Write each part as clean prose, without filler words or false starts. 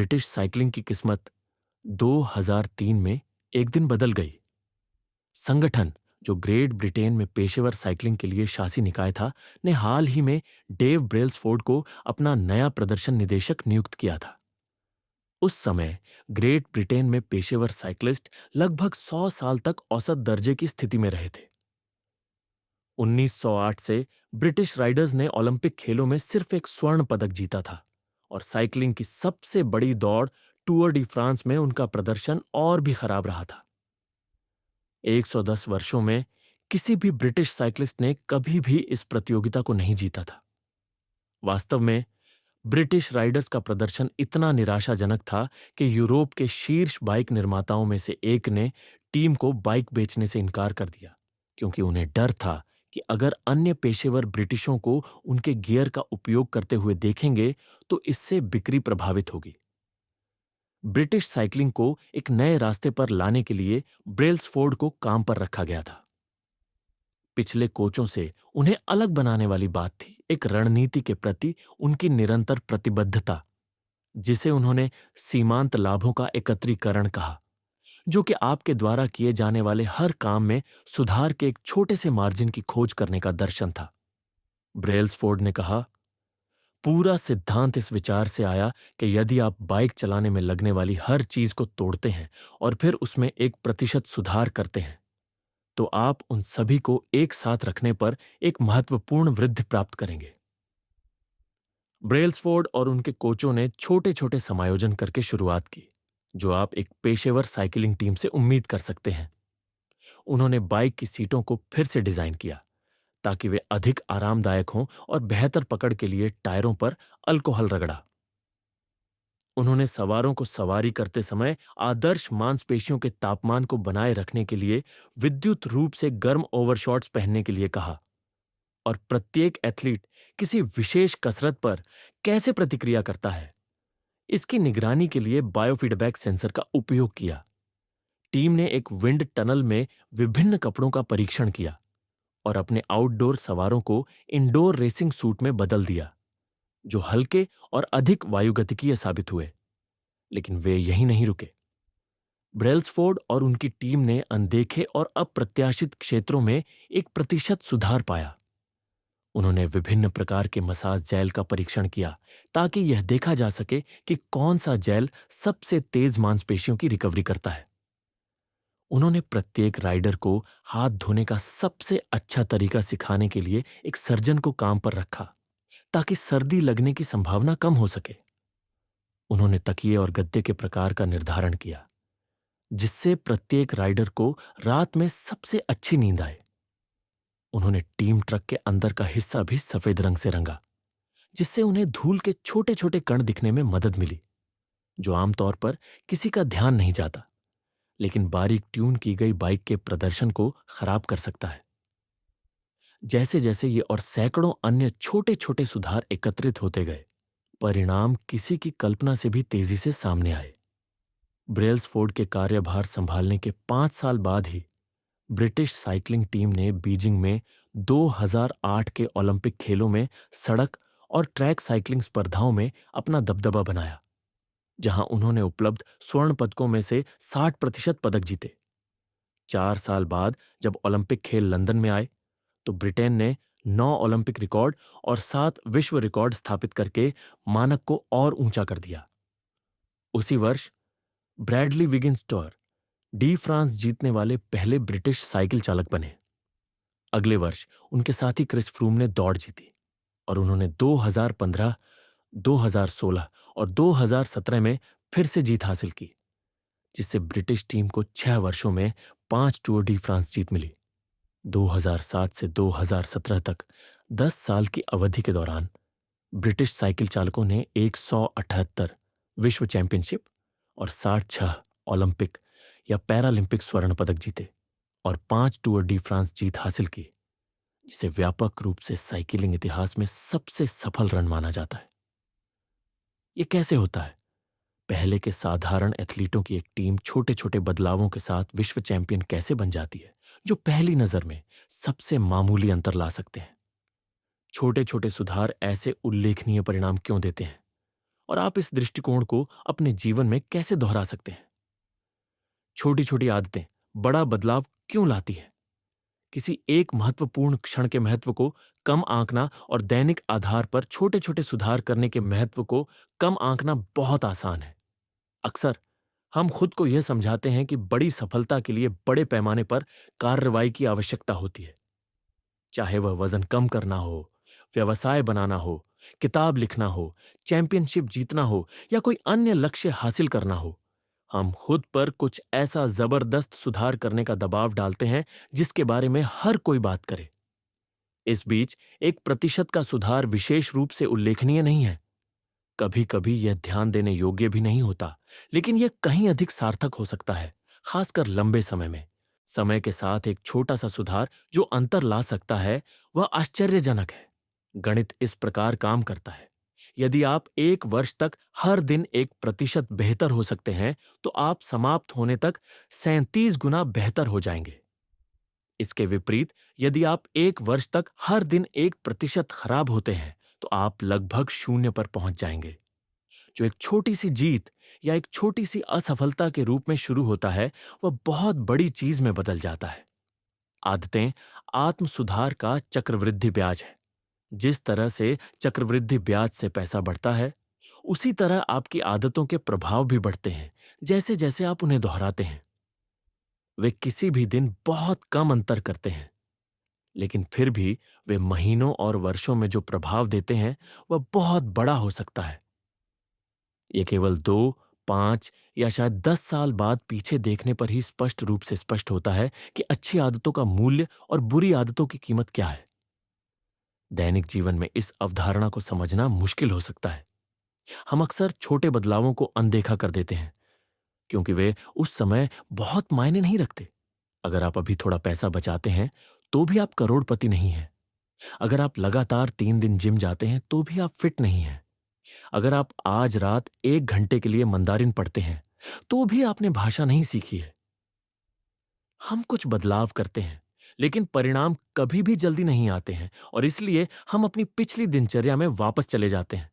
British cycling की किस्मत 2003 में एक दिन बदल गई। संगठन जो ग्रेट ब्रिटेन में पेशेवर साइकिलिंग के लिए शासी निकाय था, ने हाल ही में डेव ब्रेल्सफोर्ड को अपना नया प्रदर्शन निदेशक नियुक्त किया था। उस समय ग्रेट ब्रिटेन में पेशेवर साइकिलिस्ट लगभग 100 साल तक औसत दर्जे की स्थिति में रहे थे। 1908 से ब्रिटिश राइडर्स ने ओलंपिक खेलों में सिर्फ एक स्वर्ण पदक जीता था और साइकिलिंग की सबसे बड़ी दौड़ टूर डी फ्रांस में उनका प्रदर्शन और भी खराब रहा था। 110 वर्षों में किसी भी ब्रिटिश साइकिलिस्ट ने कभी भी इस प्रतियोगिता को नहीं जीता था। वास्तव में ब्रिटिश राइडर्स का प्रदर्शन इतना निराशाजनक था कि यूरोप के शीर्ष बाइक निर्माताओं में से एक ने टीम को बाइक बेचने से इनकार कर दिया, क्योंकि उन्हें डर था कि अगर अन्य पेशेवर ब्रिटिशों को उनके गियर का उपयोग करते हुए देखेंगे तो इससे बिक्री प्रभावित होगी। ब्रिटिश साइकिलिंग को एक नए रास्ते पर लाने के लिए ब्रेल्सफोर्ड को काम पर रखा गया था। पिछले कोचों से उन्हें अलग बनाने वाली बात थी एक रणनीति के प्रति उनकी निरंतर प्रतिबद्धता, जिसे उन्होंने सीमांत लाभों का एकत्रीकरण कहा, जो कि आपके द्वारा किए जाने वाले हर काम में सुधार के एक छोटे से मार्जिन की खोज करने का दर्शन था। ब्रेल्सफोर्ड ने कहा, पूरा सिद्धांत इस विचार से आया कि यदि आप बाइक चलाने में लगने वाली हर चीज को तोड़ते हैं और फिर उसमें 1% सुधार करते हैं, तो आप उन सभी को एक साथ रखने पर एक महत्वपूर्ण वृद्धि प्राप्त करेंगे। ब्रेल्सफोर्ड और उनके कोचों ने छोटे छोटे समायोजन करके शुरुआत की, जो आप एक पेशेवर साइकिलिंग टीम से उम्मीद कर सकते हैं। उन्होंने बाइक की सीटों को फिर से डिजाइन किया ताकि वे अधिक आरामदायक हों और बेहतर पकड़ के लिए टायरों पर अल्कोहल रगड़ा। उन्होंने सवारों को सवारी करते समय आदर्श मांसपेशियों के तापमान को बनाए रखने के लिए विद्युत रूप से गर्म ओवरशॉट्स पहनने के लिए कहा और प्रत्येक एथलीट किसी विशेष कसरत पर कैसे प्रतिक्रिया करता है, इसकी निगरानी के लिए बायोफीडबैक सेंसर का उपयोग किया। टीम ने एक विंड टनल में विभिन्न कपड़ों का परीक्षण किया और अपने आउटडोर सवारों को इंडोर रेसिंग सूट में बदल दिया, जो हल्के और अधिक वायुगतिकीय साबित हुए। लेकिन वे यहीं नहीं रुके। ब्रेल्सफोर्ड और उनकी टीम ने अनदेखे और अप्रत्याशित क्षेत्रों में 1% सुधार पाया। उन्होंने विभिन्न प्रकार के मसाज जेल का परीक्षण किया ताकि यह देखा जा सके कि कौन सा जेल सबसे तेज मांसपेशियों की रिकवरी करता है। उन्होंने प्रत्येक राइडर को हाथ धोने का सबसे अच्छा तरीका सिखाने के लिए एक सर्जन को काम पर रखा ताकि सर्दी लगने की संभावना कम हो सके। उन्होंने तकिए और गद्दे के प्रकार का निर्धारण किया, जिससे प्रत्येक राइडर को रात में सबसे अच्छी नींद आए। उन्होंने टीम ट्रक के अंदर का हिस्सा भी सफेद रंग से रंगा, जिससे उन्हें धूल के छोटे छोटे कण दिखने में मदद मिली, जो आमतौर पर किसी का ध्यान नहीं जाता, लेकिन बारीक ट्यून की गई बाइक के प्रदर्शन को खराब कर सकता है। जैसे जैसे ये और सैकड़ों अन्य छोटे छोटे सुधार एकत्रित होते गए, परिणाम किसी की कल्पना से भी तेजी से सामने आए। ब्रेल्सफोर्ड के कार्यभार संभालने के 5 साल बाद ही ब्रिटिश साइकिलिंग टीम ने बीजिंग में 2008 के ओलंपिक खेलों में सड़क और ट्रैक साइकिलिंग स्पर्धाओं में अपना दबदबा बनाया, जहां उन्होंने उपलब्ध स्वर्ण पदकों में से 60% पदक जीते। 4 साल बाद जब ओलंपिक खेल लंदन में आए, तो ब्रिटेन ने 9 ओलंपिक रिकॉर्ड और 7 विश्व रिकॉर्ड स्थापित करके मानक को और ऊंचा कर दिया। उसी वर्ष ब्रैडली विगिंस टूर डी फ्रांस जीतने वाले पहले ब्रिटिश साइकिल चालक बने। अगले वर्ष उनके साथी क्रिस फ्रूम ने दौड़ जीती और उन्होंने 2015, 2016 और 2017 में फिर से जीत हासिल की, जिससे ब्रिटिश टीम को 6 वर्षों में 5 टूर डी फ्रांस जीत मिली। 2007 से 2017 तक 10 साल की अवधि के दौरान ब्रिटिश साइकिल चालकों ने 178 विश्व चैंपियनशिप और 66 ओलंपिक या पैरालंपिक स्वर्ण पदक जीते और 5 टूर डी फ्रांस जीत हासिल की, जिसे व्यापक रूप से साइकिलिंग इतिहास में सबसे सफल रन माना जाता है। यह कैसे होता है? पहले के साधारण एथलीटों की एक टीम छोटे छोटे बदलावों के साथ विश्व चैंपियन कैसे बन जाती है, जो पहली नजर में सबसे मामूली अंतर ला सकते हैं? छोटे छोटे सुधार ऐसे उल्लेखनीय परिणाम क्यों देते हैं और आप इस दृष्टिकोण को अपने जीवन में कैसे दोहरा सकते हैं। छोटी छोटी आदतें बड़ा बदलाव क्यों लाती हैं? किसी एक महत्वपूर्ण क्षण के महत्व को कम आंकना और दैनिक आधार पर छोटे छोटे सुधार करने के महत्व को कम आंकना बहुत आसान है। अक्सर हम खुद को यह समझाते हैं कि बड़ी सफलता के लिए बड़े पैमाने पर कार्रवाई की आवश्यकता होती है, चाहे वह वजन कम करना हो, व्यवसाय बनाना हो, किताब लिखना हो, चैंपियनशिप जीतना हो या कोई अन्य लक्ष्य हासिल करना हो। हम खुद पर कुछ ऐसा जबरदस्त सुधार करने का दबाव डालते हैं जिसके बारे में हर कोई बात करे। इस बीच 1% का सुधार विशेष रूप से उल्लेखनीय नहीं है। कभी कभी यह ध्यान देने योग्य भी नहीं होता, लेकिन यह कहीं अधिक सार्थक हो सकता है, खासकर लंबे समय में। समय के साथ एक छोटा सा सुधार जो अंतर ला सकता है, वह आश्चर्यजनक है। गणित इस प्रकार काम करता है। यदि आप 1 वर्ष तक हर दिन 1% बेहतर हो सकते हैं, तो आप समाप्त होने तक 37 गुना बेहतर हो जाएंगे। इसके विपरीत, यदि आप 1 वर्ष तक हर दिन 1% खराब होते हैं, तो आप लगभग शून्य पर पहुंच जाएंगे। जो एक छोटी सी जीत या एक छोटी सी असफलता के रूप में शुरू होता है, वह बहुत बड़ी चीज में बदल जाता है। आदतें आत्म सुधार का चक्रवृद्धि ब्याज है। जिस तरह से चक्रवृद्धि ब्याज से पैसा बढ़ता है, उसी तरह आपकी आदतों के प्रभाव भी बढ़ते हैं जैसे जैसे आप उन्हें दोहराते हैं। वे किसी भी दिन बहुत कम अंतर करते हैं, लेकिन फिर भी वे महीनों और वर्षों में जो प्रभाव देते हैं, वह बहुत बड़ा हो सकता है। ये केवल 2, 5 या शायद 10 साल बाद पीछे देखने पर ही स्पष्ट रूप से स्पष्ट होता है कि अच्छी आदतों का मूल्य और बुरी आदतों की कीमत क्या है। दैनिक जीवन में इस अवधारणा को समझना मुश्किल हो सकता है। हम अक्सर छोटे बदलावों को अनदेखा कर देते हैं क्योंकि वे उस समय बहुत मायने नहीं रखते। अगर आप अभी थोड़ा पैसा बचाते हैं, तो भी आप करोड़पति नहीं हैं। अगर आप लगातार 3 दिन जिम जाते हैं, तो भी आप फिट नहीं हैं। अगर आप आज रात 1 घंटे के लिए मंदारिन पढ़ते हैं, तो भी आपने भाषा नहीं सीखी है। हम कुछ बदलाव करते हैं, लेकिन परिणाम कभी भी जल्दी नहीं आते हैं और इसलिए हम अपनी पिछली दिनचर्या में वापस चले जाते हैं।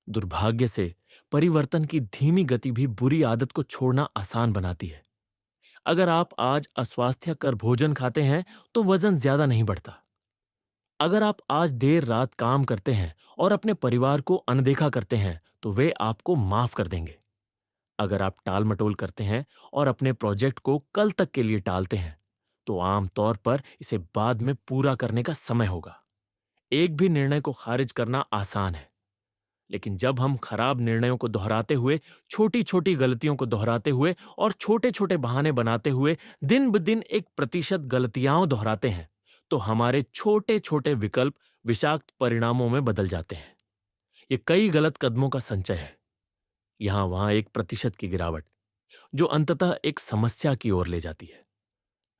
दुर्भाग्य से परिवर्तन की धीमी गति भी बुरी आदत को छोड़ना आसान बनाती है। अगर आप आज अस्वास्थ्यकर भोजन खाते हैं, तो वजन ज्यादा नहीं बढ़ता। अगर आप आज देर रात काम करते हैं और अपने परिवार को अनदेखा करते हैं, तो वे आपको माफ कर देंगे। अगर आप टाल मटोल करते हैं और अपने प्रोजेक्ट को कल तक के लिए टालते हैं, तो आमतौर पर इसे बाद में पूरा करने का समय होगा। एक भी निर्णय को खारिज करना आसान है, लेकिन जब हम खराब निर्णयों को दोहराते हुए, छोटी छोटी गलतियों को दोहराते हुए और छोटे छोटे बहाने बनाते हुए दिन ब दिन 1% गलतियां दोहराते हैं, तो हमारे छोटे छोटे विकल्प विषाक्त परिणामों में बदल जाते हैं। ये कई गलत कदमों का संचय है, यहां वहां 1% की गिरावट, जो अंततः एक समस्या की ओर ले जाती है।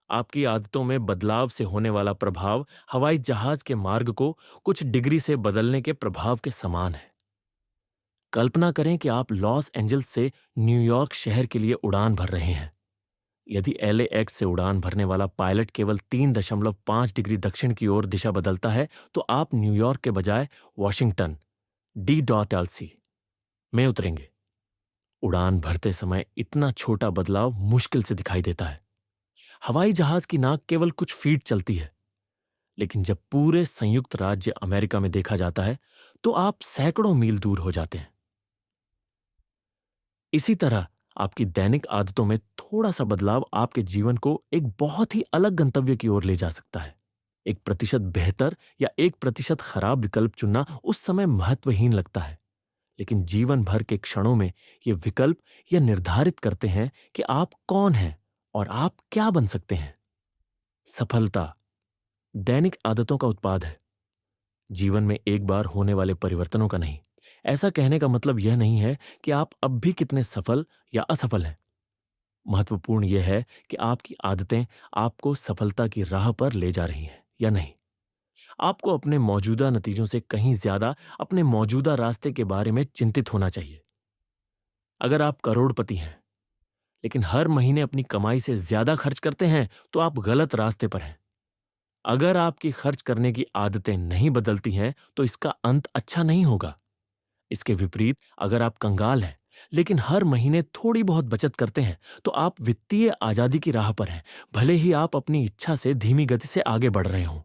आपकी आदतों में बदलाव से होने वाला प्रभाव हवाई जहाज के मार्ग को कुछ डिग्री से बदलने के प्रभाव के समान है। कल्पना करें कि आप लॉस एंजल्स से न्यूयॉर्क शहर के लिए उड़ान भर रहे हैं। यदि LAX से उड़ान भरने वाला पायलट केवल 3.5 डिग्री दक्षिण की ओर दिशा बदलता है, तो आप न्यूयॉर्क के बजाय वॉशिंगटन D.LC में उतरेंगे। उड़ान भरते समय इतना छोटा बदलाव मुश्किल से दिखाई देता है। हवाई जहाज की नाक केवल कुछ फीट चलती है, लेकिन जब पूरे संयुक्त राज्य अमेरिका में देखा जाता है, तो आप सैकड़ों मील दूर हो जाते हैं। इसी तरह आपकी दैनिक आदतों में थोड़ा सा बदलाव आपके जीवन को एक बहुत ही अलग गंतव्य की ओर ले जा सकता है। 1% बेहतर या 1% खराब विकल्प चुनना उस समय महत्वहीन लगता है, लेकिन जीवन भर के क्षणों में ये विकल्प यह निर्धारित करते हैं कि आप कौन हैं और आप क्या बन सकते हैं। सफलता दैनिक आदतों का उत्पाद है, जीवन में एक बार होने वाले परिवर्तनों का नहीं। ऐसा कहने का मतलब यह नहीं है कि आप अब भी कितने सफल या असफल हैं। महत्वपूर्ण यह है कि आपकी आदतें आपको सफलता की राह पर ले जा रही हैं या नहीं। आपको अपने मौजूदा नतीजों से कहीं ज्यादा अपने मौजूदा रास्ते के बारे में चिंतित होना चाहिए। अगर आप करोड़पति हैं, लेकिन हर महीने अपनी कमाई से ज्यादा खर्च करते हैं, तो आप गलत रास्ते पर हैं। अगर आपकी खर्च करने की आदतें नहीं बदलती हैं, तो इसका अंत अच्छा नहीं होगा। इसके विपरीत अगर आप कंगाल हैं लेकिन हर महीने थोड़ी बहुत बचत करते हैं तो आप वित्तीय आजादी की राह पर हैं, भले ही आप अपनी इच्छा से धीमी गति से आगे बढ़ रहे हों।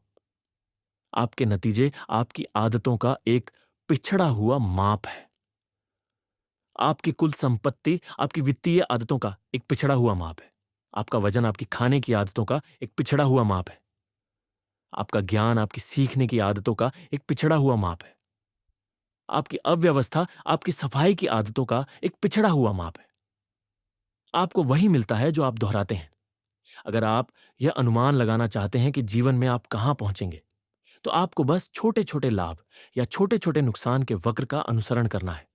आपके नतीजे आपकी आदतों का एक पिछड़ा हुआ माप है। आपकी कुल संपत्ति आपकी वित्तीय आदतों का एक पिछड़ा हुआ माप है। आपका वजन आपकी खाने की आदतों का एक पिछड़ा हुआ माप है। आपका ज्ञान आपकी सीखने की आदतों का एक पिछड़ा हुआ माप है। आपकी अव्यवस्था आपकी सफाई की आदतों का एक पिछड़ा हुआ माप है। आपको वही मिलता है जो आप दोहराते हैं। अगर आप यह अनुमान लगाना चाहते हैं कि जीवन में आप कहां पहुंचेंगे, तो आपको बस छोटे छोटे लाभ या छोटे छोटे नुकसान के वक्र का अनुसरण करना है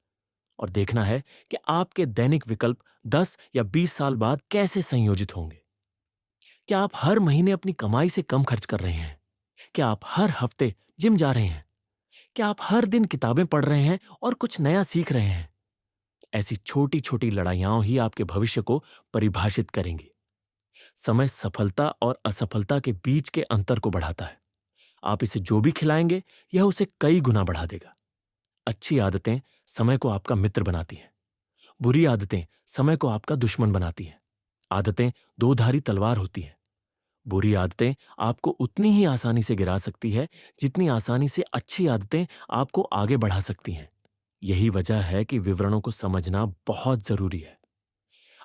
और देखना है कि आपके दैनिक विकल्प 10 या 20 साल बाद कैसे संयोजित होंगे। क्या आप हर महीने अपनी कमाई से कम खर्च कर रहे हैं? क्या आप हर हफ्ते जिम जा रहे हैं? क्या आप हर दिन किताबें पढ़ रहे हैं और कुछ नया सीख रहे हैं? ऐसी छोटी छोटी लड़ाइयां ही आपके भविष्य को परिभाषित करेंगी। समय सफलता और असफलता के बीच के अंतर को बढ़ाता है। आप इसे जो भी खिलाएंगे, यह उसे कई गुना बढ़ा देगा। अच्छी आदतें समय को आपका मित्र बनाती हैं। बुरी आदतें समय को आपका दुश्मन बनाती हैं। आदतें दो धारी तलवार होती हैं। बुरी आदतें आपको उतनी ही आसानी से गिरा सकती है जितनी आसानी से अच्छी आदतें आपको आगे बढ़ा सकती हैं। यही वजह है कि विवरणों को समझना बहुत जरूरी है।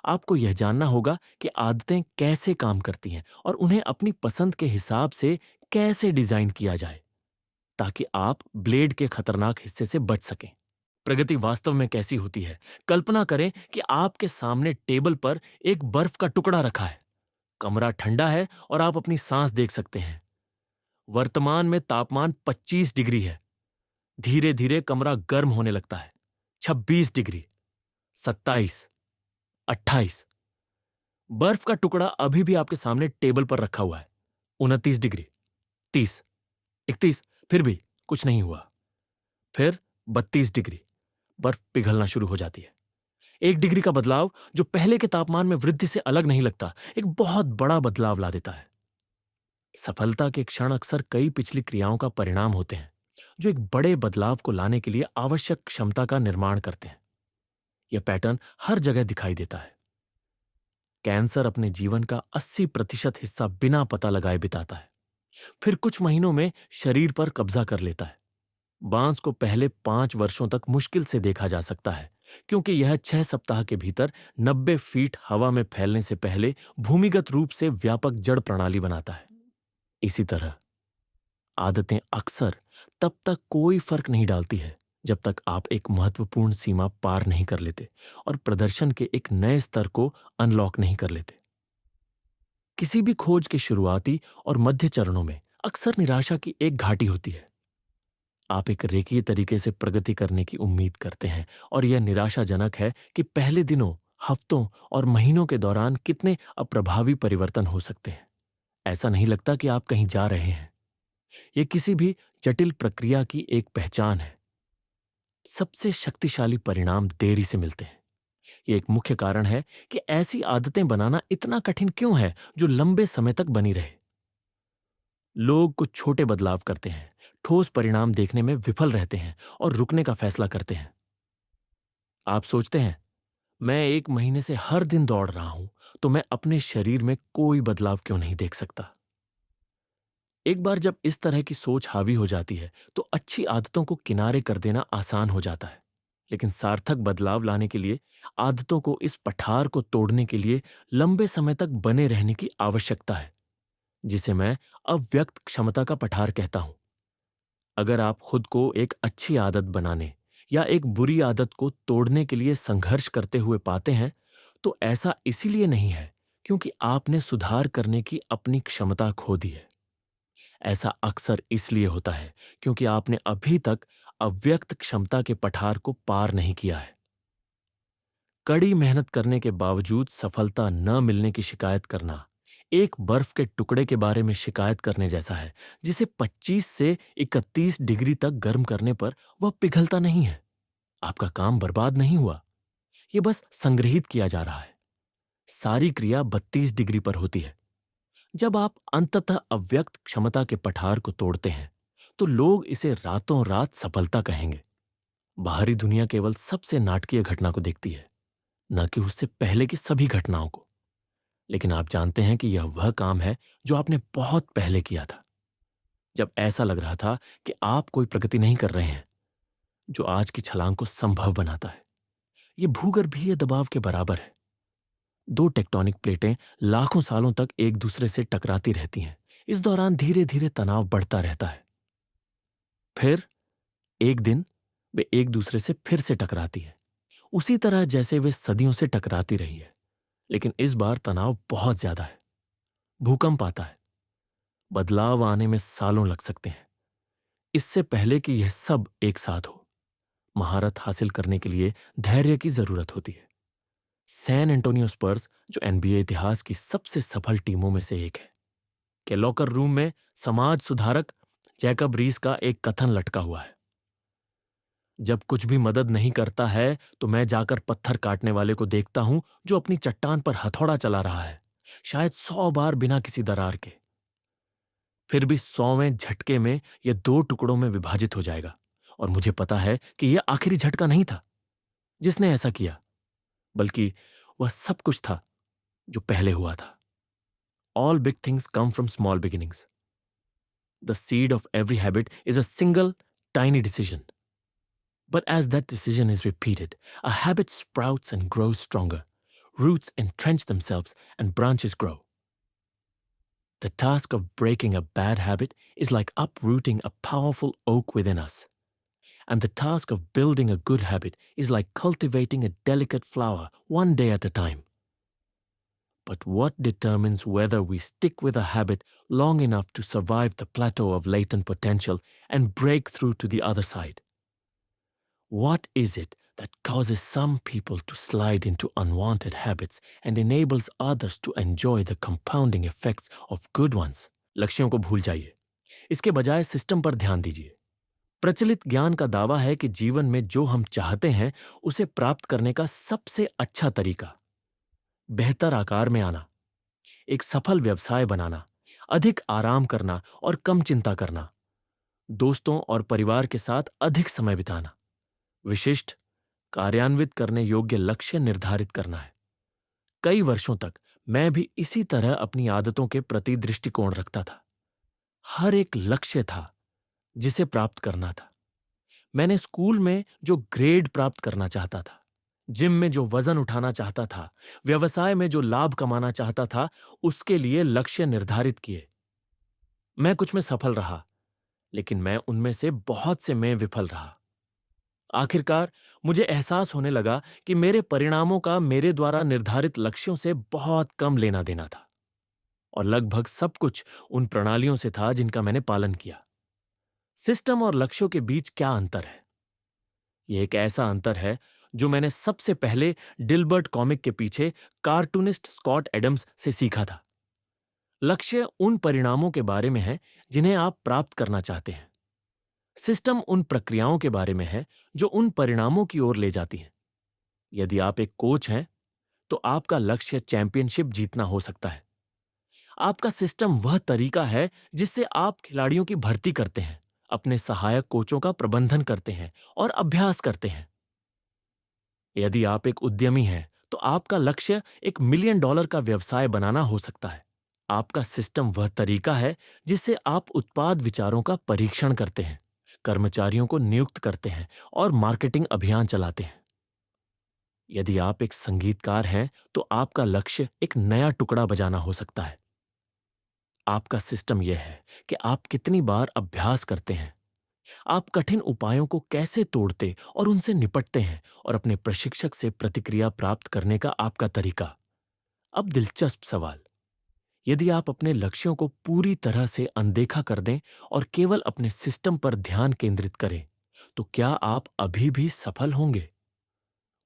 आपको यह जानना होगा कि आदतें कैसे काम करती हैं और उन्हें अपनी पसंद के हिसाब से कैसे डिजाइन किया जाए ताकि आप ब्लेड के खतरनाक हिस्से से बच सकें। प्रगति वास्तव में कैसी होती है? कल्पना करें कि आपके सामने टेबल पर एक बर्फ का टुकड़ा रखा है। कमरा ठंडा है और आप अपनी सांस देख सकते हैं। वर्तमान में तापमान 25 डिग्री है। धीरे धीरे कमरा गर्म होने लगता है। 26 डिग्री, 27, 28। बर्फ का टुकड़ा अभी भी आपके सामने टेबल पर रखा हुआ है। 29 डिग्री, 30, 31। फिर भी कुछ नहीं हुआ। फिर 32 डिग्री। बर्फ पिघलना शुरू हो जाती है। 1 डिग्री का बदलाव, जो पहले के तापमान में वृद्धि से अलग नहीं लगता, एक बहुत बड़ा बदलाव ला देता है। सफलता के क्षण अक्सर कई पिछली क्रियाओं का परिणाम होते हैं जो एक बड़े बदलाव को लाने के लिए आवश्यक क्षमता का निर्माण करते हैं। यह पैटर्न हर जगह दिखाई देता है। कैंसर अपने जीवन का 80% हिस्सा बिना पता लगाए बिताता है, फिर कुछ महीनों में शरीर पर कब्जा कर लेता है। बांस को पहले 5 वर्षों तक मुश्किल से देखा जा सकता है क्योंकि यह 6 सप्ताह के भीतर 90 फीट हवा में फैलने से पहले भूमिगत रूप से व्यापक जड़ प्रणाली बनाता है। इसी तरह आदतें अक्सर तब तक कोई फर्क नहीं डालती है जब तक आप एक महत्वपूर्ण सीमा पार नहीं कर लेते और प्रदर्शन के एक नए स्तर को अनलॉक नहीं कर लेते। किसी भी खोज के शुरुआती और मध्य चरणों में अक्सर निराशा की एक घाटी होती है। आप एक रेखीय तरीके से प्रगति करने की उम्मीद करते हैं और यह निराशाजनक है कि पहले दिनों, हफ्तों और महीनों के दौरान कितने अप्रभावी परिवर्तन हो सकते हैं। ऐसा नहीं लगता कि आप कहीं जा रहे हैं। यह किसी भी जटिल प्रक्रिया की एक पहचान है। सबसे शक्तिशाली परिणाम देरी से मिलते हैं। यह एक मुख्य कारण है कि ऐसी आदतें बनाना इतना कठिन क्यों है जो लंबे समय तक बनी रहे। लोग कुछ छोटे बदलाव करते हैं, ठोस परिणाम देखने में विफल रहते हैं और रुकने का फैसला करते हैं। आप सोचते हैं, मैं 1 महीने से हर दिन दौड़ रहा हूं, तो मैं अपने शरीर में कोई बदलाव क्यों नहीं देख सकता? एक बार जब इस तरह की सोच हावी हो जाती है, तो अच्छी आदतों को किनारे कर देना आसान हो जाता है। लेकिन सार्थक बदलाव लाने के लिए आदतों को इस पठार को तोड़ने के लिए लंबे समय तक बने रहने की आवश्यकता है, जिसे मैं अव्यक्त क्षमता का पठार कहता हूं। अगर आप खुद को एक अच्छी आदत बनाने या एक बुरी आदत को तोड़ने के लिए संघर्ष करते हुए पाते हैं, तो ऐसा इसीलिए नहीं है क्योंकि आपने सुधार करने की अपनी क्षमता खो दी है। ऐसा अक्सर इसलिए होता है क्योंकि आपने अभी तक अव्यक्त क्षमता के पठार को पार नहीं किया है। कड़ी मेहनत करने के बावजूद सफलता न मिलने की शिकायत करना एक बर्फ के टुकड़े के बारे में शिकायत करने जैसा है, जिसे 25 से 31 डिग्री तक गर्म करने पर वह पिघलता नहीं है। आपका काम बर्बाद नहीं हुआ, यह बस संग्रहित किया जा रहा है। सारी क्रिया 32 डिग्री पर होती है। जब आप अंततः अव्यक्त क्षमता के पठार को तोड़ते हैं, तो लोग इसे रातों रात सफलता कहेंगे। बाहरी दुनिया केवल सबसे नाटकीय घटना को देखती है, न कि उससे पहले की सभी घटनाओं को। लेकिन आप जानते हैं कि यह वह काम है जो आपने बहुत पहले किया था, जब ऐसा लग रहा था कि आप कोई प्रगति नहीं कर रहे हैं, जो आज की छलांग को संभव बनाता है। यह भूगर्भीय दबाव के बराबर है। दो टेक्टोनिक प्लेटें लाखों सालों तक एक दूसरे से टकराती रहती हैं। इस दौरान धीरे धीरे तनाव बढ़ता रहता है। फिर एक दिन वे एक दूसरे से फिर से टकराती हैं, उसी तरह जैसे वे सदियों से टकराती रही है। लेकिन इस बार तनाव बहुत ज्यादा है। भूकंप आता है। बदलाव आने में सालों लग सकते हैं। इससे पहले कि यह सब एक साथ हो, महारत हासिल करने के लिए धैर्य की जरूरत होती है। सैन एंटोनियो स्पर्स, जो एनबीए इतिहास की सबसे सफल टीमों में से एक है, के लॉकर रूम में समाज सुधारक जैकब रीस का एक कथन लटका हुआ है। जब कुछ भी मदद नहीं करता है तो मैं जाकर पत्थर काटने वाले को देखता हूं जो अपनी चट्टान पर हथौड़ा चला रहा है, शायद 100 बार बिना किसी दरार के। फिर भी 100वें झटके में यह दो टुकड़ों में विभाजित हो जाएगा। और मुझे पता है कि यह आखिरी झटका नहीं था जिसने ऐसा किया, बल्कि वह सब कुछ था जो पहले हुआ था। All big things come from small beginnings. The seed of every habit is a single, tiny decision. But as that decision is repeated, a habit sprouts and grows stronger. Roots entrench themselves and branches grow. The task of breaking a bad habit is like uprooting a powerful oak within us. And the task of building a good habit is like cultivating a delicate flower one day at a time. But what determines whether we stick with a habit long enough to survive the plateau of latent potential and break through to the other side? What is it that causes some people to slide into unwanted habits and enables others to enjoy the compounding effects of good ones? लक्ष्यों को भूल जाइए। इसके बजाय system पर ध्यान दीजिए। प्रचलित ज्ञान का दावा है कि जीवन में जो हम चाहते हैं उसे प्राप्त करने का सबसे अच्छा तरीका बेहतर आकार में आना, एक सफल व्यवसाय बनाना, अधिक आराम करना और कम चिंता करना, दोस्तों और परिवार के साथ अधिक समय बिताना, विशिष्ट कार्यान्वित करने योग्य लक्ष्य निर्धारित करना है। कई वर्षों तक मैं भी इसी तरह अपनी आदतों के प्रति दृष्टिकोण रखता था। हर एक लक्ष्य था जिसे प्राप्त करना था। मैंने स्कूल में जो ग्रेड प्राप्त करना चाहता था, जिम में जो वजन उठाना चाहता था, व्यवसाय में जो लाभ कमाना चाहता था, उसके लिए लक्ष्य निर्धारित किए। मैं कुछ में सफल रहा, लेकिन मैं उनमें से बहुत से में विफल रहा। आखिरकार मुझे एहसास होने लगा कि मेरे परिणामों का मेरे द्वारा निर्धारित लक्ष्यों से बहुत कम लेना देना था, और लगभग सब कुछ उन प्रणालियों से था जिनका मैंने पालन किया। सिस्टम और लक्ष्यों के बीच क्या अंतर है? यह एक ऐसा अंतर है जो मैंने सबसे पहले डिल्बर्ट कॉमिक के पीछे कार्टूनिस्ट स्कॉट एडम्स से सीखा था। लक्ष्य उन परिणामों के बारे में है जिन्हें आप प्राप्त करना चाहते हैं। सिस्टम उन प्रक्रियाओं के बारे में है जो उन परिणामों की ओर ले जाती हैं। यदि आप एक कोच हैं, तो आपका लक्ष्य चैंपियनशिप जीतना हो सकता है। आपका सिस्टम वह तरीका है जिससे आप खिलाड़ियों की भर्ती करते हैं, अपने सहायक कोचों का प्रबंधन करते हैं और अभ्यास करते हैं। यदि आप एक उद्यमी हैं, तो आपका लक्ष्य $1 मिलियन का व्यवसाय बनाना हो सकता है। आपका सिस्टम वह तरीका है जिससे आप उत्पाद विचारों का परीक्षण करते हैं, कर्मचारियों को नियुक्त करते हैं और मार्केटिंग अभियान चलाते हैं। यदि आप एक संगीतकार हैं, तो आपका लक्ष्य एक नया टुकड़ा बजाना हो सकता है। आपका सिस्टम यह है कि आप कितनी बार अभ्यास करते हैं, आप कठिन उपायों को कैसे तोड़ते और उनसे निपटते हैं, और अपने प्रशिक्षक से प्रतिक्रिया प्राप्त करने का आपका तरीका। अब दिलचस्प सवाल, यदि आप अपने लक्ष्यों को पूरी तरह से अनदेखा कर दें और केवल अपने सिस्टम पर ध्यान केंद्रित करें, तो क्या आप अभी भी सफल होंगे?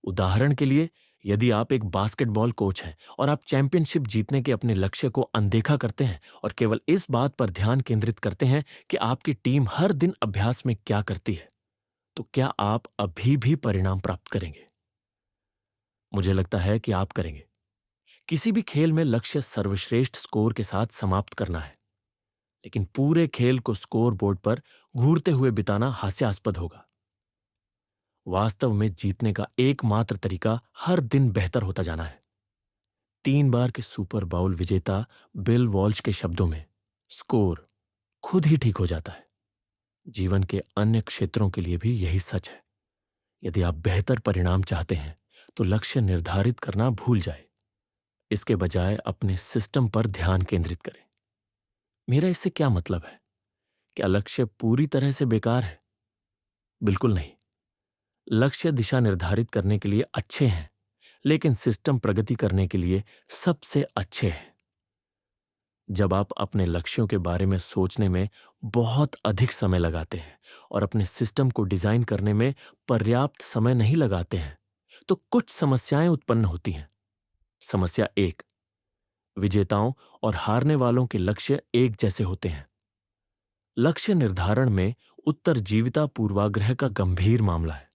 उदाहरण के लिए, यदि आप एक बास्केटबॉल कोच हैं और आप चैंपियनशिप जीतने के अपने लक्ष्य को अनदेखा करते हैं और केवल इस बात पर ध्यान केंद्रित करते हैं कि आपकी टीम हर दिन अभ्यास में क्या करती है, तो क्या आप अभी भी परिणाम प्राप्त करेंगे? मुझे लगता है कि आप करेंगे। किसी भी खेल में लक्ष्य सर्वश्रेष्ठ स्कोर के साथ समाप्त करना है, लेकिन पूरे खेल को स्कोर बोर्ड पर घूरते हुए बिताना हास्यास्पद होगा। वास्तव में जीतने का एकमात्र तरीका हर दिन बेहतर होता जाना है। 3 बार के सुपर बाउल विजेता बिल वॉल्श के शब्दों में, स्कोर खुद ही ठीक हो जाता है। जीवन के अन्य क्षेत्रों के लिए भी यही सच है। यदि आप बेहतर परिणाम चाहते हैं तो लक्ष्य निर्धारित करना भूल जाए। इसके बजाय अपने सिस्टम पर ध्यान केंद्रित करें। मेरा इससे क्या मतलब है? क्या लक्ष्य पूरी तरह से बेकार है? बिल्कुल नहीं। लक्ष्य दिशा निर्धारित करने के लिए अच्छे हैं, लेकिन सिस्टम प्रगति करने के लिए सबसे अच्छे हैं। जब आप अपने लक्ष्यों के बारे में सोचने में बहुत अधिक समय लगाते हैं और अपने सिस्टम को डिजाइन करने में पर्याप्त समय नहीं लगाते हैं, तो कुछ समस्याएं उत्पन्न होती हैं। समस्या एक, विजेताओं और हारने वालों के लक्ष्य एक जैसे होते हैं। लक्ष्य निर्धारण में उत्तरजीविता पूर्वाग्रह का गंभीर मामला है।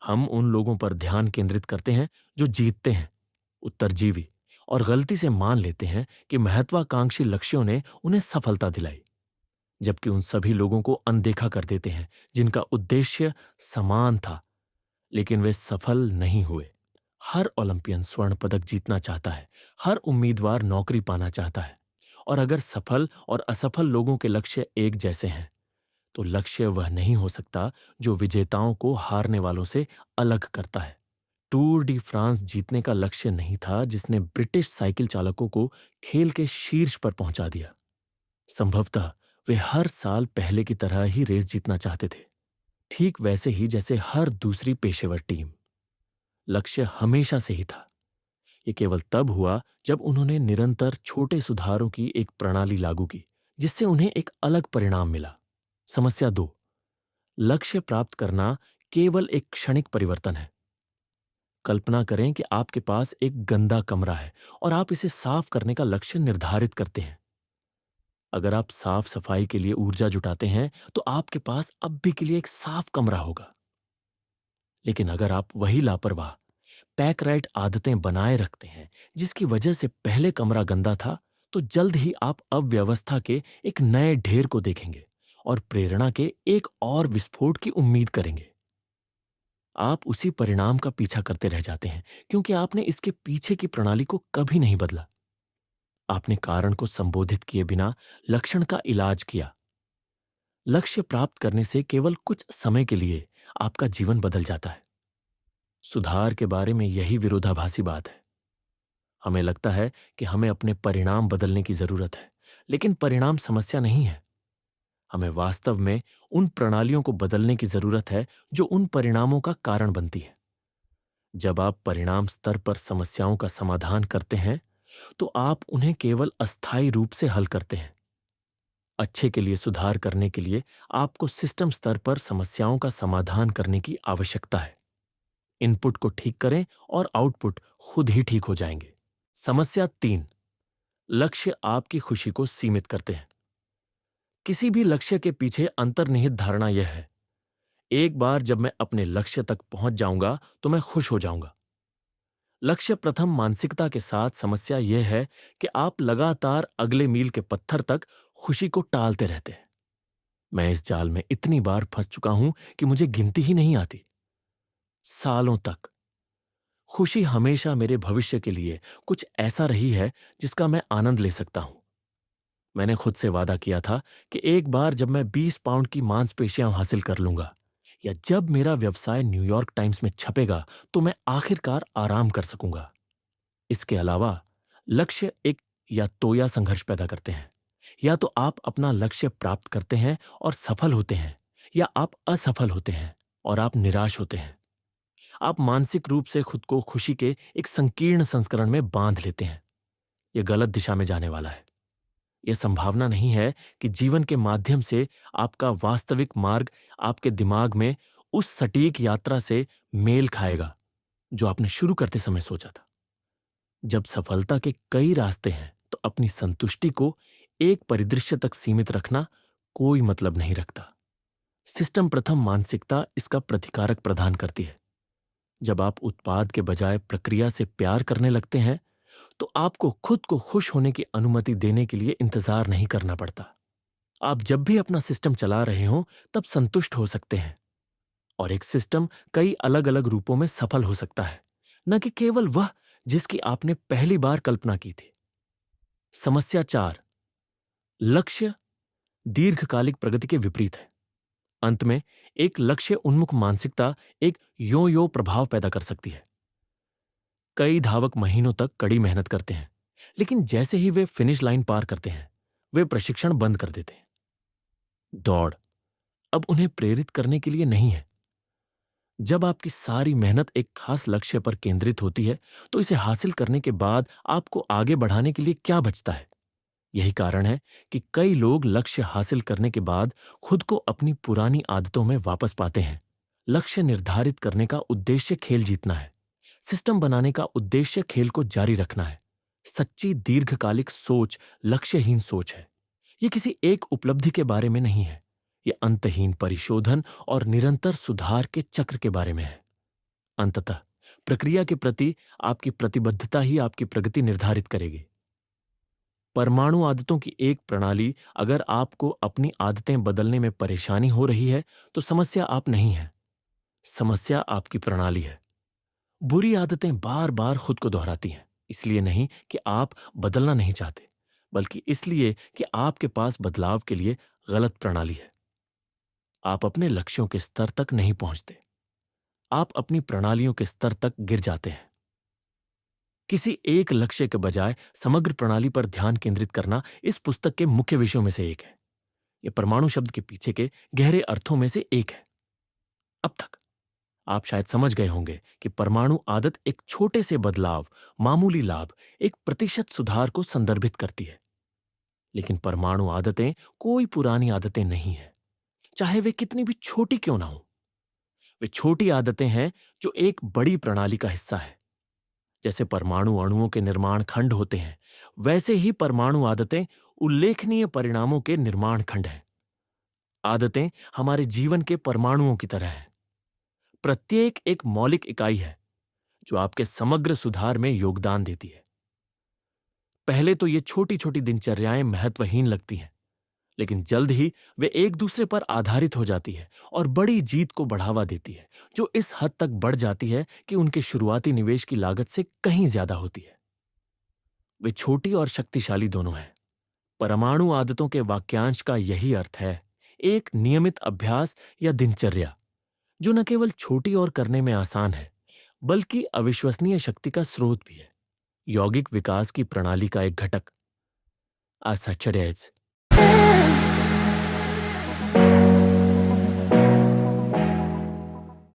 हम उन लोगों पर ध्यान केंद्रित करते हैं जो जीतते हैं, उत्तरजीवी, और गलती से मान लेते हैं कि महत्वाकांक्षी लक्ष्यों ने उन्हें सफलता दिलाई, जबकि उन सभी लोगों को अनदेखा कर देते हैं जिनका उद्देश्य समान था लेकिन वे सफल नहीं हुए। हर ओलंपियन स्वर्ण पदक जीतना चाहता है, हर उम्मीदवार नौकरी पाना चाहता है, और अगर सफल और असफल लोगों के लक्ष्य एक जैसे हैं तो लक्ष्य वह नहीं हो सकता जो विजेताओं को हारने वालों से अलग करता है। टूर डी फ्रांस जीतने का लक्ष्य नहीं था जिसने ब्रिटिश साइकिल चालकों को खेल के शीर्ष पर पहुंचा दिया। संभवतः वे हर साल पहले की तरह ही रेस जीतना चाहते थे, ठीक वैसे ही जैसे हर दूसरी पेशेवर टीम। लक्ष्य हमेशा से ही था। ये केवल तब हुआ जब उन्होंने निरंतर छोटे सुधारों की एक प्रणाली लागू की जिससे उन्हें एक अलग परिणाम मिला। समस्या दो, लक्ष्य प्राप्त करना केवल एक क्षणिक परिवर्तन है। कल्पना करें कि आपके पास एक गंदा कमरा है और आप इसे साफ करने का लक्ष्य निर्धारित करते हैं। अगर आप साफ सफाई के लिए ऊर्जा जुटाते हैं तो आपके पास अब भी के लिए एक साफ कमरा होगा। लेकिन अगर आप वही लापरवाह पैक राइट आदतें बनाए रखते हैं जिसकी वजह से पहले कमरा गंदा था, तो जल्द ही आप अव्यवस्था के एक नए ढेर को देखेंगे और प्रेरणा के एक और विस्फोट की उम्मीद करेंगे। आप उसी परिणाम का पीछा करते रह जाते हैं क्योंकि आपने इसके पीछे की प्रणाली को कभी नहीं बदला। आपने कारण को संबोधित किए बिना लक्षण का इलाज किया। लक्ष्य प्राप्त करने से केवल कुछ समय के लिए आपका जीवन बदल जाता है। सुधार के बारे में यही विरोधाभासी बात है। हमें लगता है कि हमें अपने परिणाम बदलने की जरूरत है, लेकिन परिणाम समस्या नहीं है। हमें वास्तव में उन प्रणालियों को बदलने की जरूरत है जो उन परिणामों का कारण बनती है। जब आप परिणाम स्तर पर समस्याओं का समाधान करते हैं तो आप उन्हें केवल अस्थायी रूप से हल करते हैं। अच्छे के लिए सुधार करने के लिए आपको सिस्टम स्तर पर समस्याओं का समाधान करने की आवश्यकता है। इनपुट को ठीक करें और आउटपुट खुद ही ठीक हो जाएंगे। समस्या 3, लक्ष्य आपकी खुशी को सीमित करते हैं। किसी भी लक्ष्य के पीछे अंतर्निहित धारणा यह है, एक बार जब मैं अपने लक्ष्य तक पहुंच जाऊंगा तो मैं खुश हो जाऊंगा। लक्ष्य प्रथम मानसिकता के साथ समस्या यह है कि आप लगातार अगले मील के पत्थर तक खुशी को टालते रहते हैं। मैं इस जाल में इतनी बार फंस चुका हूं कि मुझे गिनती ही नहीं आती। सालों तक खुशी हमेशा मेरे भविष्य के लिए कुछ ऐसा रही है जिसका मैं आनंद ले सकता हूं। मैंने खुद से वादा किया था कि एक बार जब मैं 20 पाउंड की मांसपेशियां हासिल कर लूंगा या जब मेरा व्यवसाय न्यूयॉर्क टाइम्स में छपेगा तो मैं आखिरकार आराम कर सकूंगा। इसके अलावा लक्ष्य एक या तो या संघर्ष पैदा करते हैं। या तो आप अपना लक्ष्य प्राप्त करते हैं और सफल होते हैं, या आप असफल होते हैं और आप निराश होते हैं। आप मानसिक रूप से खुद को खुशी के एक संकीर्ण संस्करण में बांध लेते हैं। यह गलत दिशा में जाने वाला है। यह संभावना नहीं है कि जीवन के माध्यम से आपका वास्तविक मार्ग आपके दिमाग में उस सटीक यात्रा से मेल खाएगा जो आपने शुरू करते समय सोचा था। जब सफलता के कई रास्ते हैं तो अपनी संतुष्टि को एक परिदृश्य तक सीमित रखना कोई मतलब नहीं रखता। सिस्टम प्रथम मानसिकता इसका प्रतिकारक प्रदान करती है। जब आप उत्पाद के बजाय प्रक्रिया से प्यार करने लगते हैं तो आपको खुद को खुश होने की अनुमति देने के लिए इंतजार नहीं करना पड़ता। आप जब भी अपना सिस्टम चला रहे हों तब संतुष्ट हो सकते हैं और एक सिस्टम कई अलग अलग रूपों में सफल हो सकता है, न कि केवल वह जिसकी आपने पहली बार कल्पना की थी। समस्या 4, लक्ष्य दीर्घकालिक प्रगति के विपरीत है। अंत में एक लक्ष्य उन्मुख मानसिकता एक यो यो प्रभाव पैदा कर सकती है। कई धावक महीनों तक कड़ी मेहनत करते हैं, लेकिन जैसे ही वे फिनिश लाइन पार करते हैं, वे प्रशिक्षण बंद कर देते हैं। दौड़ अब उन्हें प्रेरित करने के लिए नहीं है। जब आपकी सारी मेहनत एक खास लक्ष्य पर केंद्रित होती है, तो इसे हासिल करने के बाद आपको आगे बढ़ाने के लिए क्या बचता है? यही कारण है कि कई लोग लक्ष्य हासिल करने के बाद खुद को अपनी पुरानी आदतों में वापस पाते हैं। लक्ष्य निर्धारित करने का उद्देश्य खेल जीतना है। सिस्टम बनाने का उद्देश्य खेल को जारी रखना है। सच्ची दीर्घकालिक सोच लक्ष्यहीन सोच है। यह किसी एक उपलब्धि के बारे में नहीं है। यह अंतहीन परिशोधन और निरंतर सुधार के चक्र के बारे में है। अंततः प्रक्रिया के प्रति आपकी प्रतिबद्धता ही आपकी प्रगति निर्धारित करेगी। परमाणु आदतों की एक प्रणाली, अगर आपको अपनी आदतें बदलने में परेशानी हो रही है, तो समस्या आप नहीं है, समस्या आपकी प्रणाली है। बुरी आदतें बार बार खुद को दोहराती हैं, इसलिए नहीं कि आप बदलना नहीं चाहते, बल्कि इसलिए कि आपके पास बदलाव के लिए गलत प्रणाली है। आप अपने लक्ष्यों के स्तर तक नहीं पहुंचते, आप अपनी प्रणालियों के स्तर तक गिर जाते हैं। किसी एक लक्ष्य के बजाय समग्र प्रणाली पर ध्यान केंद्रित करना इस पुस्तक के मुख्य विषयों में से एक है। यह परमाणु शब्द के पीछे के गहरे अर्थों में से एक है। अब तक आप शायद समझ गए होंगे कि परमाणु आदत एक छोटे से बदलाव, मामूली लाभ, एक प्रतिशत सुधार को संदर्भित करती है। लेकिन परमाणु आदतें कोई पुरानी आदतें नहीं हैं, चाहे वे कितनी भी छोटी क्यों ना हो। वे छोटी आदतें हैं जो एक बड़ी प्रणाली का हिस्सा है। जैसे परमाणु अणुओं के निर्माण खंड होते हैं, वैसे ही परमाणु आदतें उल्लेखनीय परिणामों के निर्माण खंड हैं। आदतें हमारे जीवन के परमाणुओं की तरह हैं। प्रत्येक एक मौलिक इकाई है जो आपके समग्र सुधार में योगदान देती है। पहले तो ये छोटी छोटी दिनचर्याएं महत्वहीन लगती हैं, लेकिन जल्द ही वे एक दूसरे पर आधारित हो जाती है और बड़ी जीत को बढ़ावा देती है, जो इस हद तक बढ़ जाती है कि उनके शुरुआती निवेश की लागत से कहीं ज्यादा होती है। वे छोटी और शक्तिशाली दोनों हैं। परमाणु आदतों के वाक्यांश का यही अर्थ है, एक नियमित अभ्यास या दिनचर्या जो न केवल छोटी और करने में आसान है, बल्कि अविश्वसनीय शक्ति का स्रोत भी है। यौगिक विकास की प्रणाली का एक घटक। आज सैटरडे